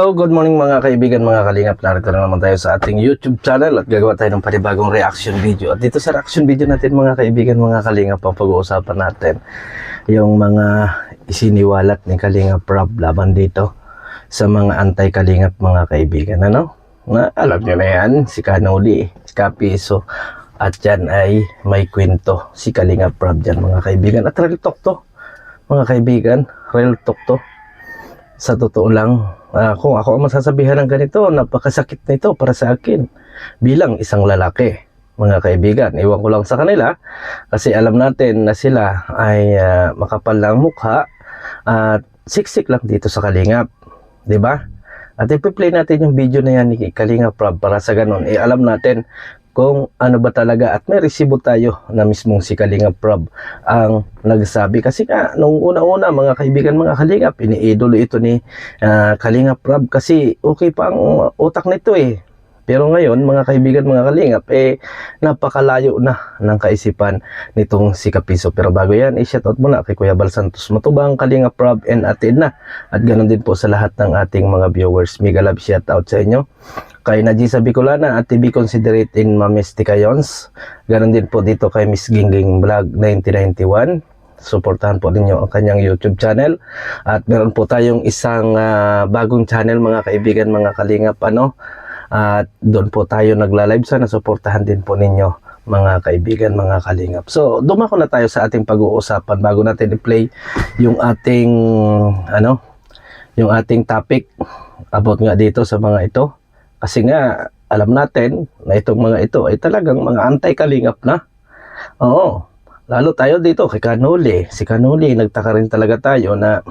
Hello, good morning mga kaibigan, mga kalingap. Narito na naman tayo sa ating YouTube channel at gagawa tayo ng panibagong reaction video. At dito sa reaction video natin mga kaibigan, mga kalingap, ang pag-uusapan natin yung mga isiniwalat ni Kalingap Rob laban dito sa mga anti-kalingap mga kaibigan. Ano? Alam nyo na yan, si Kanoli, si Kapiso, at yan ay may kwento si Kalingap Rob dyan mga kaibigan. At real talk to mga kaibigan, real talk to. Sa totoo lang, kung ako ang masasabihan ng ganito, napakasakit na ito para sa akin bilang isang lalaki, mga kaibigan. Iwan ko lang sa kanila kasi alam natin na sila ay makapal lang mukha at siksik lang dito sa Kalingap, di ba? At ipi-play natin yung video na yan ni Kalingap Rob para sa ganun, alam natin kung ano ba talaga at may resibo tayo na mismong si Kalingap Rob ang nagsabi. Kasi nga nung una-una mga kaibigan, mga Kalingap, iniidolo ito ni Kalingap Rob kasi okay pa ang utak nito eh. Pero ngayon mga kaibigan, mga Kalingap, napakalayo na ng kaisipan nitong si Kapiso. Pero bago yan, i-shoutout muna kay Kuya Bal Santos Matubang, Kalingap Rob, and Ate Edna. At ganoon din po sa lahat ng ating mga viewers. Mega love shoutout sa inyo. Kay Najisa Bicolana at TV Considerate in Mamestica Yons. Ganon din po dito kay Miss Gingging Vlog 1991. Suportahan po ninyo ang kanyang YouTube channel. At meron po tayong isang bagong channel mga kaibigan, mga Kalingap. At doon po tayo nagla-live. Sana suportahan din po ninyo mga kaibigan, mga Kalingap. So dumako na tayo sa ating pag-uusapan bago natin i-play yung ating yung ating topic about nga dito sa mga ito. Kasi nga, alam natin na itong mga ito ay talagang mga anti-kalingap na. Oo, lalo tayo dito kay Kanoli. Si Kanoli, nagtaka rin talaga tayo na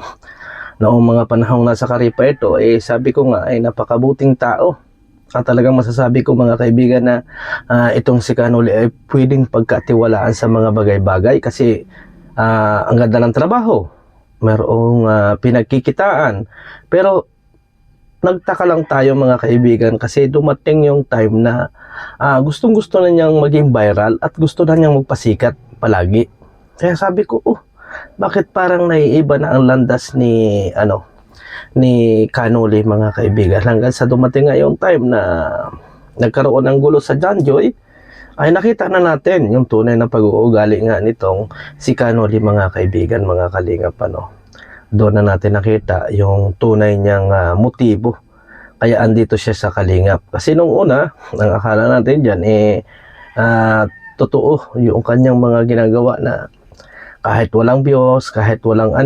noong mga panahong nasa Karipa ito, sabi ko nga ay napakabuting tao. At talagang masasabi ko mga kaibigan na itong si Kanoli ay pwedeng pagkatiwalaan sa mga bagay-bagay kasi ang ganda ng trabaho. Merong pinagkikitaan. Pero nagtaka lang tayo mga kaibigan kasi dumating yung time na gustong-gusto na niyang maging viral at gusto na niyang magpasikat palagi. Kaya sabi ko, bakit parang naiiba na ang landas ni Kanoli mga kaibigan, hanggang sa dumating nga yung time na nagkaroon ng gulo sa John Joy, ay nakita na natin yung tunay na pag-uugali nga nitong si Kanoli mga kaibigan, mga Kalingap. Doon na natin nakita yung tunay niyang motibo kaya andito siya sa Kalingap. Kasi nung una, ang akala natin dyan totoo yung kanyang mga ginagawa na kahit walang views, kahit walang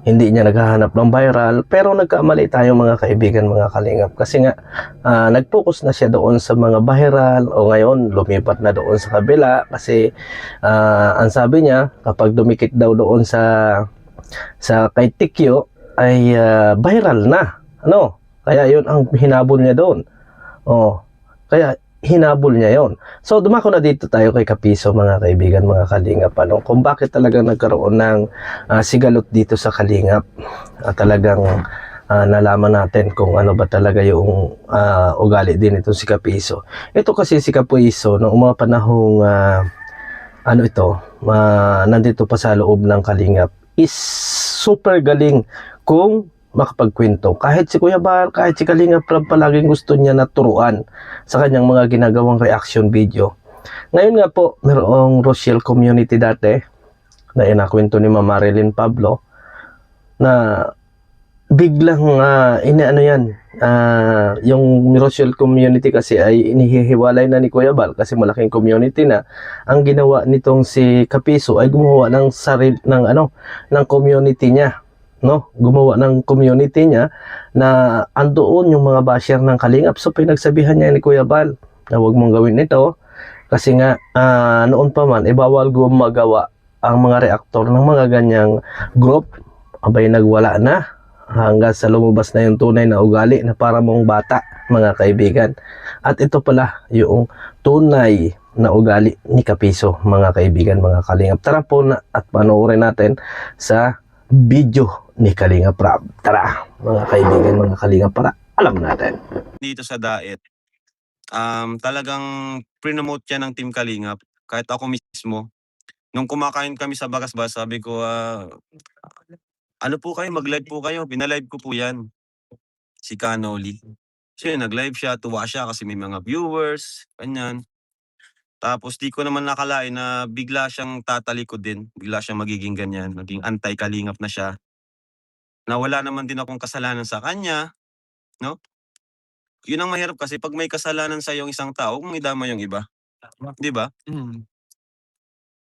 hindi niya naghahanap ng viral. Pero nagkamali tayo mga kaibigan, mga Kalingap. Kasi nga, nag-focus na siya doon sa mga viral o ngayon lumipat na doon sa kabila. Kasi ang sabi niya, kapag dumikit daw doon sa kay Tikyo ay viral na. Kaya yun ang hinabol niya doon. Kaya hinabol niya yon. So dumako na dito tayo kay Kapiso mga kaibigan, mga Kalingap. Kung bakit talagang nagkaroon ng sigalot dito sa Kalingap. Talagang nalaman natin kung ano ba talaga yung ugali din ito si Kapiso. Ito kasi si Kapiso noong mga panahong nandito pa sa loob ng Kalingap is super galing kung makapagkwento. Kahit si Kuya Bal, kahit si Kalingap Rob, palaging gusto niya na turuan sa kanyang mga ginagawang reaction video. Ngayon nga po, mayroong Rochelle community dati na inakwento ni Mama Marilyn Pablo na biglang yung Rochelle community kasi ay inihihiwalay na ni Kuya Bal kasi malaking community na. Ang ginawa nitong si Kapiso ay gumawa ng ng community niya, gumawa ng community niya na andoon yung mga basher ng Kalingap. So pinagsabihan niya ni Kuya Bal na huwag mong gawin ito kasi nga noon pa man bawal gumagawa ang mga reaktor ng mga ganyang group. Abay nagwala na hanggang sa lumabas na yung tunay na ugali na para mong bata mga kaibigan. At ito pala yung tunay na ugali ni Kapiso mga kaibigan, mga Kalingap. Tara po na at panoorin natin sa video ni Kalingap Rob. Tara mga kaibigan, mga Kalingap, para alam natin. Dito sa Daet, talagang pre-promote yan ng Team Kalingap. Kahit ako mismo, nung kumakain kami sa Bagasbas, sabi ko, ano po kayo, mag-live po kayo. Pinalive ko po yan. si Canoli. So yun, nag-live siya, tuwa siya kasi may mga viewers, ganyan. Tapos di ko naman nakalain na bigla siyang tatalikod din, bigla siyang magiging ganyan, maging anti-kalingap na siya. Na wala naman din akong kasalanan sa kanya, 'no? Yun ang mahirap kasi 'pag may kasalanan sa'yo yung isang tao, huwag mong idamay yung iba, Tama. 'di ba? Mm.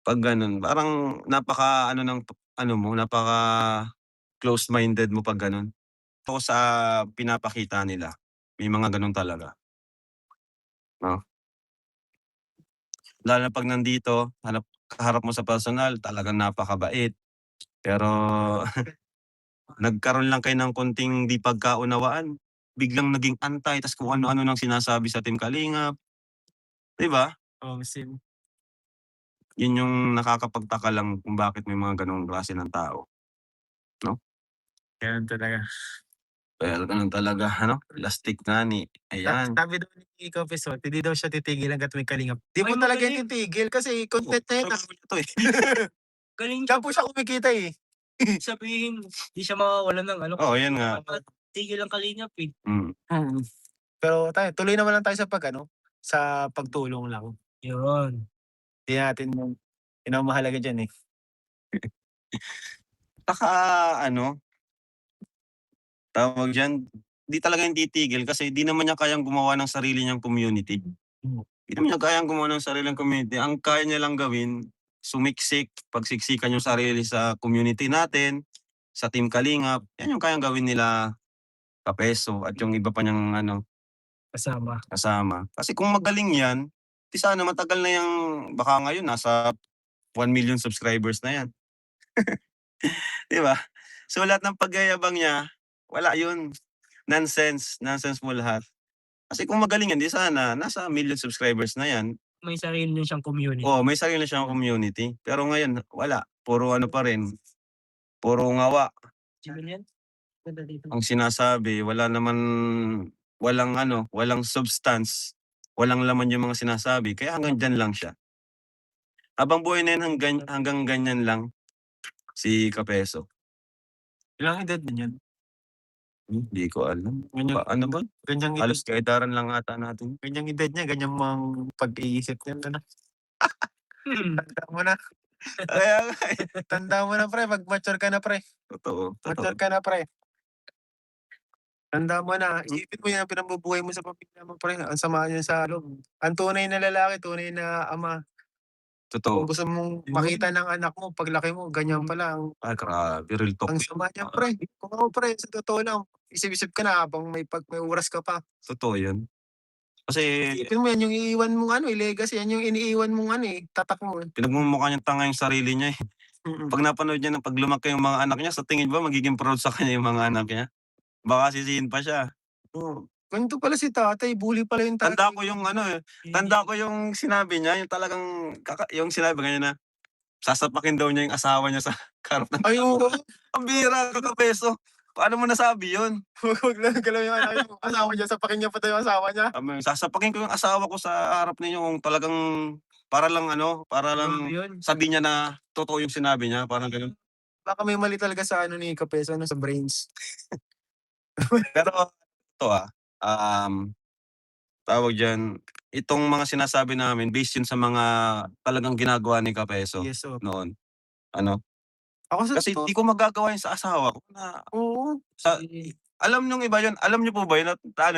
'Pag gano'n, parang napaka-ano ng ano mo, napaka-closed-minded mo 'pag gano'n. So, sa pinapakita nila, may mga gano'n talaga, 'no? Lalo na 'pag nandito, kaharap mo sa personal, talagang napakabait. Pero nagkaroon lang kayo ng konting di pagkaunawaan, biglang naging antay ta's kung ano-ano nang sinasabi sa Team Kalingap, 'di ba? Oo, same. Yun yung nakakapagtaka lang kung bakit may mga gano'ng klase ng tao, 'no? Ganun talaga. Pero gano'n talaga ano, plastic ngani, ayan. Sabi daw ni Confessor, hindi daw siya titigil hangga't may kalingap. Di mo talaga magaling. titigil kasi content na yun. Ito eh. Galing Diyan po siya kumikita eh. sabihin, di siya mawawalan ng ano. Oo, yan nga. Tigil ang kalingap eh. Mm. Pero tayo, tuloy naman lang tayo sa sa pagtulong lang. Yun. Hindi natin yun ang mahalaga dyan eh. Saka ano, tawag diyan, di talaga yung titigil kasi di naman niya kayang gumawa ng sarili niyang community. Di naman niya kayang gumawa ng sariling community. Ang kaya niya lang gawin, sumiksik, pagsiksikan yung sarili sa community natin, sa Team Kalingap. Yan yung kayang gawin nila Kapeso at yung iba pa niyang ano, Kasama. kasama. Kasi kung magaling yan, di sana matagal na yung, baka ngayon nasa 1 million subscribers na yan. Di ba? So lahat ng pagyayabang niya, wala yun. Nonsense. Nonsense mo lahat. Kasi kung magaling yan, di sana nasa million subscribers na yan. May sarili na siyang community. Oh, may sarili na siyang community. Pero ngayon, wala. Puro ano pa rin. Puro ngawa. Sino yan? Ganda dito. Ang sinasabi, walang substance. Walang laman yung mga sinasabi. Kaya hanggang dyan lang siya. Habang buhay na yan, hanggang ganyan lang si Kapeso. Ilang edad na yan? Hindi ko alam. Ganyan, Ano ba? ganyang edad, Halos kaedaran lang ata natin. ganyang edad niya, ganyang mga pag-iisip niya. Tanda mo na. Kaya nga eh. Tanda mo na pre, mag-mature ka na pre. Totoo. Mature ka na pre. Tanda mo na, isipin mo yan, pinambubuhay mo sa pamilya mo pre. Ang sama niya sa loob. Ang tunay na lalaki, tunay na ama. Kung Totoo. gusto mong makita ng anak mo, paglaki mo, ganyan pala. Ay, grabe. Real talk. Ang sama niya pre. Kung ako pre, sa totoo lang, isip-isip ka na habang may oras ka pa. Totoo yan. Kasi Isipin mo yan, yung iiwan mong legacy, yan yung iniiwan mong tatak mo. pinagmumukha niyang tanga yung sarili niya eh. Pag napanood niya na pag lumaki yung mga anak niya, sa tingin ba magiging proud sa kanya yung mga anak niya? Baka sisihin pa siya. Ganito pala si tatay, bully pala yung tatay. Tanda ko yung ano eh. Tanda ko yung sinabi niya, yung talagang, yung sinabi ganyan na, sasapakin daw niya yung asawa niya sa karap ng Ay, oo. ang bira, Kakapeso. Paano mo nasabi yun? Huwag lang galaw yung asawa niya, sapakin niya pa tayo yung asawa niya. Sasapakin ko yung asawa ko sa harap ninyo kung talagang para lang Yun. sabi niya na totoo yung sinabi niya, parang ganun. Baka may mali talaga sa ni Kapeso, sa brains. Pero ito tawag diyan, itong mga sinasabi namin based yun sa mga talagang ginagawa ni Kapeso Yes, oh. noon. Ano? Ako sa Kasi totoo, di ko magagawa yun sa asawa ko na oo. alam nung iba yun, alam niyo po ba yun?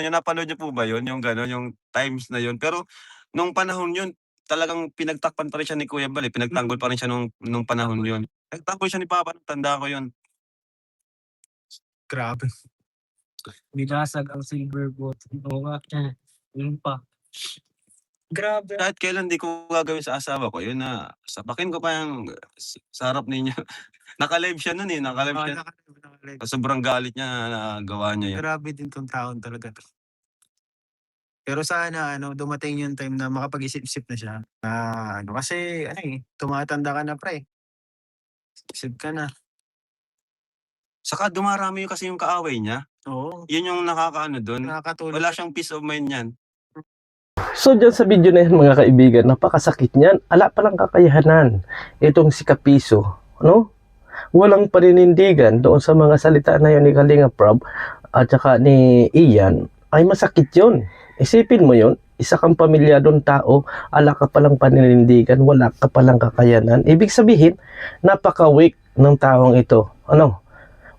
Napanood niyo po ba yun? Yung gano'n, yung times na yun. Pero nung panahon yun, talagang pinagtakpan pa rin siya ni Kuya Bal, pinagtanggol pa rin siya nung panahon yun. Nagtanggol siya ni Papa, tanda ko yun. Grabe. Binasag ang silver boat. Oo nga. Yun pa. Grabe. Kahit kailan di ko gagawin sa asawa ko, yun na, sapakin ko pa yung sa harap ninyo. Naka-live siya nun eh, naka-live siya. Nakalive. Sobrang galit niya na gawa niya yun. Grabe din tong taon talaga. Pero sana dumating yung time na makapag-isip-isip na siya. Kasi tumatanda ka na pre. Isip ka na. Saka dumarami kasi yung kaaway niya. Oo. Yun yung nakakaano dun. Nakakatulog. Wala siyang peace of mind yan. So dyan sa video na yan mga kaibigan, napakasakit niyan. Ala palang kakayahanan itong si Kapiso, no? Walang paninindigan doon sa mga salita na yun ni Kalinga Prab. at saka ni Ian ay masakit yun. Isipin mo yun, isa kang pamilyadong tao, ala ka palang paninindigan, wala ka palang kakayanan. Ibig sabihin, napaka-weak ng taong ito.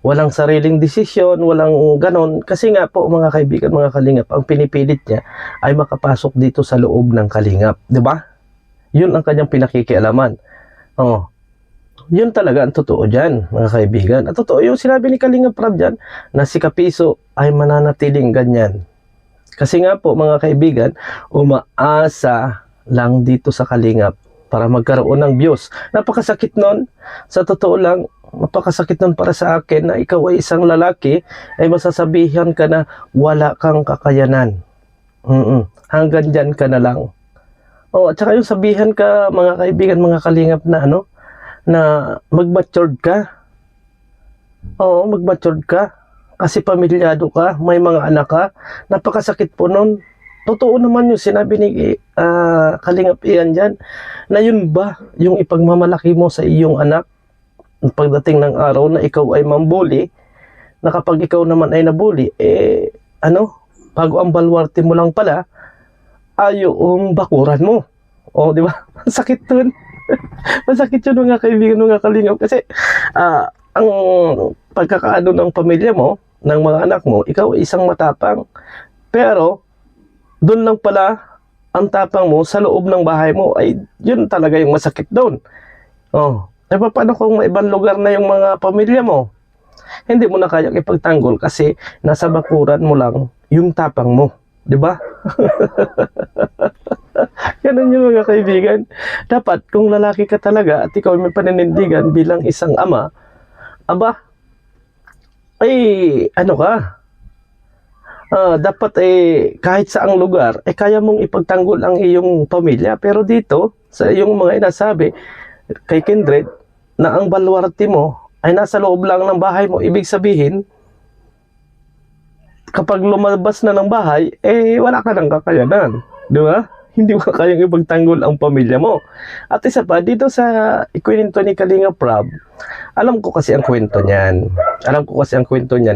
Walang sariling desisyon, walang ganon. Kasi nga po mga kaibigan, mga kalingap, ang pinipilit niya ay makapasok dito sa loob ng kalingap. 'Di ba? Yun ang kanyang pinakikialaman. Yun talaga ang totoo dyan, mga kaibigan. At totoo yung sinabi ni Kalingap Rab dyan, na si Kapiso ay mananatiling ganyan. Kasi nga po, mga kaibigan, umaasa lang dito sa Kalingap para magkaroon ng views. Napakasakit nun. Sa totoo lang, napakasakit nun para sa akin na ikaw ay isang lalaki, ay masasabihan ka na wala kang kakayanan. Hanggang dyan ka na lang. At saka yung sabihan ka, mga kaibigan, mga kalingap na mag-matured ka. Mag-matured ka. Kasi pamilyado ka, may mga anak ka. Napakasakit po nun. Totoo naman yung sinabi ni Kalingap Ian dyan, na yun ba yung ipagmamalaki mo sa iyong anak pagdating ng araw na ikaw ay mambuli, na kapag ikaw naman ay nabuli, bago ang balwarte mo lang pala, yung bakuran mo. Di ba? Sakit dun. Masakit yun mga kaibigan, mga kalingap. Kasi ang pagkakaano ng pamilya mo, ng mga anak mo, ikaw ay isang matapang. Pero, doon lang pala ang tapang mo sa loob ng bahay mo, ay yun talaga yung masakit doon. Paano kung may ibang lugar na yung mga pamilya mo? Hindi mo na kayang ipagtanggol kasi nasa bakuran mo lang yung tapang mo. Di ba? Ganun yung mga kaibigan. Dapat kung lalaki ka talaga at ikaw may paninindigan bilang isang ama, dapat kahit saang lugar, kaya mong ipagtanggol ang iyong pamilya. Pero dito, sa iyong mga inasabi, kay Kindred, na ang balwarte mo ay nasa loob lang ng bahay mo. Ibig sabihin, kapag lumabas na ng bahay, wala ka ng kakayanan. Di ba? Hindi mo kayang ipagtanggol ang pamilya mo. At isa pa, dito sa ikwento ni Kalingap Rab, alam ko kasi ang kwento niyan.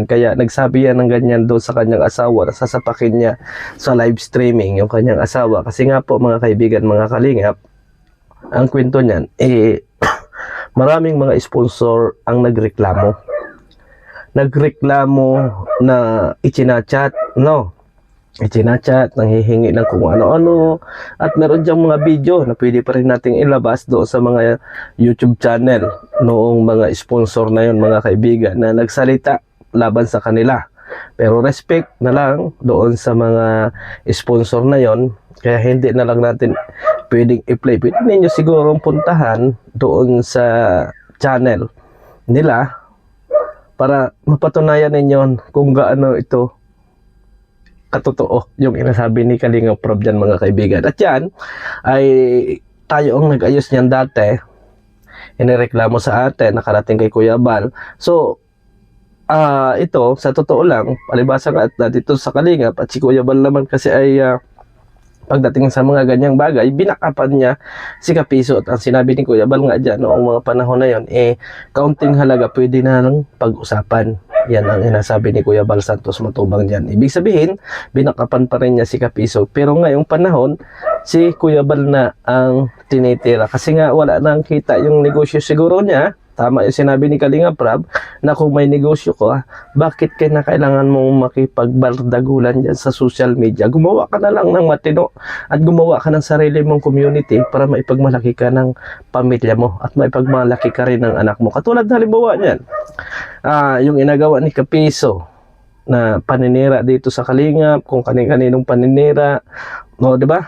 Kaya nagsabi yan ng ganyan doon sa kanyang asawa, na sasapakin niya sa live streaming yung kanyang asawa. Kasi nga po, mga kaibigan, mga Kalingap, ang kwento niyan, maraming mga sponsor ang nagreklamo na ichinachat, nanghihingi ng kung ano-ano, at meron diyang mga video na pwede pa rin nating ilabas doon sa mga YouTube channel noong mga sponsor na yun, mga kaibigan, na nagsalita laban sa kanila. Pero respect na lang doon sa mga sponsor na yon, kaya hindi na lang natin pwedeng i-play. Pwede ninyo siguro puntahan doon sa channel nila para mapatunayan ninyo kung gaano ito katotoo yung inasabi ni Kalingap Rab dyan, mga kaibigan. At yan ay tayo ang nag-ayos niyan dati, inireklamo sa atin, nakarating kay Kuya Bal. So ito sa totoo lang, palibasa nga dito sa Kalingap, at si Kuya Bal naman kasi ay pagdating sa mga ganyang bagay, binakapan niya si Kapiso. At ang sinabi ni Kuya Bal nga dyan noong mga panahon na yon, kaunting halaga pwede na lang pag-usapan. Yan ang inasabi ni Kuya Bal Santos Matubang dyan. Ibig sabihin, binakapan pa rin niya si Kapiso. Pero ngayong panahon, si Kuya Bal na ang tinitira. Kasi nga wala nang kita yung negosyo siguro niya. Tama yung sinabi ni Kalingap Rab, na kung may negosyo ka, bakit kailangan mong makipagbardagulan dyan sa social media? Gumawa ka na lang ng matino at gumawa ka ng sarili mong community para maipagmalaki ka ng pamilya mo at maipagmalaki ka rin ng anak mo. Katulad na halimbawa niyan, yung inagawa ni Kapiso na paninira dito sa Kalingap, kung kanin-kaninong paninira, di ba?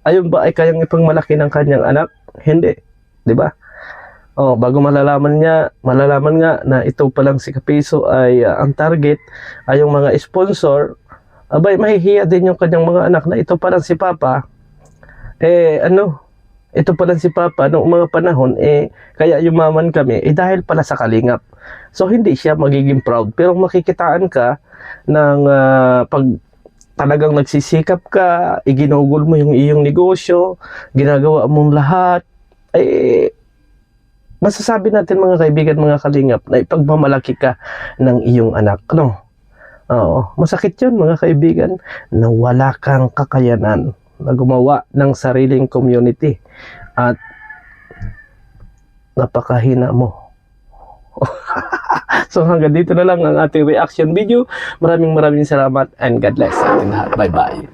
Ayun ba ay kayang ipagmalaki ng kanyang anak? Hindi, di ba? Bago malalaman nga na ito palang si Kapiso ay ang target ay yung mga sponsor, mahihiya din yung kanyang mga anak na ito palang si Papa. Ito palang si Papa noong mga panahon, kaya yumaman kami, dahil pala sa Kalingap. So hindi siya magiging proud, pero makikitaan ka ng pag talagang nagsisikap ka, iginugol mo yung iyong negosyo, ginagawa mong lahat, masasabi natin, mga kaibigan, mga Kalingap, na ipagmamalaki ka ng iyong anak. Oo, masakit yun mga kaibigan na wala kang kakayanan na gumawa ng sariling community at napakahina mo. So hanggang dito na lang ang ating reaction video. Maraming salamat and God bless sa ating lahat. Bye-bye.